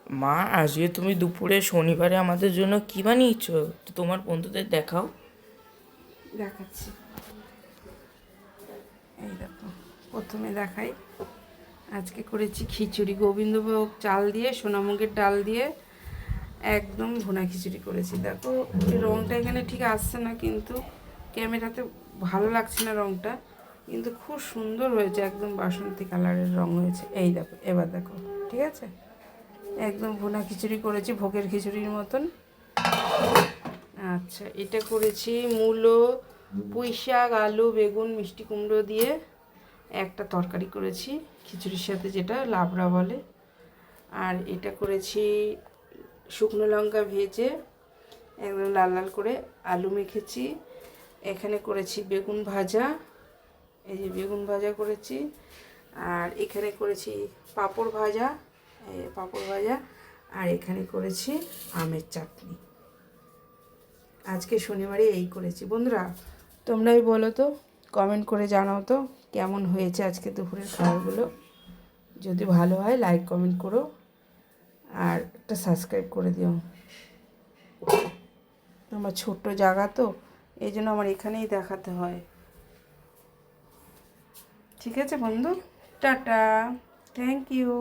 মা, আজকে তুমি দুপুরে শনিবারে আমাদের জন্য কি বানিয়েছো? তো তোমার বন্ধুদের দেখাও। দেখাচ্ছি। এই দেখো, প্রথমে দেখাই। আজকে করেছি খিচুড়ি, গোবিন্দভোগ চাল দিয়ে, সোনামুগের ডাল দিয়ে একদম ভুনা খিচুড়ি করেছি। দেখো এই রঙটা এখানে ঠিক আসছে না, কিন্তু ক্যামেরাতে ভালো লাগছে না রঙটা, কিন্তু খুব সুন্দর হয়েছে, একদম বাসন্তী কালারের রঙ হয়েছে। এই দেখো, এবার দেখো, ঠিক আছে। একদম ভুনা খিচুড়ি করেছি, ভোগের খিচুড়ির মতন। আচ্ছা, এটা করেছি মূলো, পুঁই শাক, আলু, বেগুন, মিষ্টি কুমড়ো দিয়ে একটা তরকারি করেছি খিচুড়ির সাথে, যেটা লাবড়া বলে। আর এটা করেছি শুকনো লঙ্কা ভেজে একদম লাল লাল করে আলু মেখেছি। এখানে করেছি বেগুন ভাজা, এই যে বেগুন ভাজা করেছি। আর এখানে করেছি পাঁপড় ভাজা, এই পাঁপড় ভাজা। আর এখানে করেছি আমের চাটনি। আজকে শনিবারে এই করেছি। বন্ধুরা, তোমরাই বলো তো, কমেন্ট করে জানাও তো কেমন হয়েছে আজকে দুপুরের খাবারগুলো। যদি ভালো হয় লাইক কমেন্ট করো, আর একটা সাবস্ক্রাইব করে দিও। আমার ছোট্ট জায়গা তো, এই জন্য আমার এখানেই দেখাতে হয়। ঠিক আছে বন্ধু, টাটা, থ্যাংক ইউ।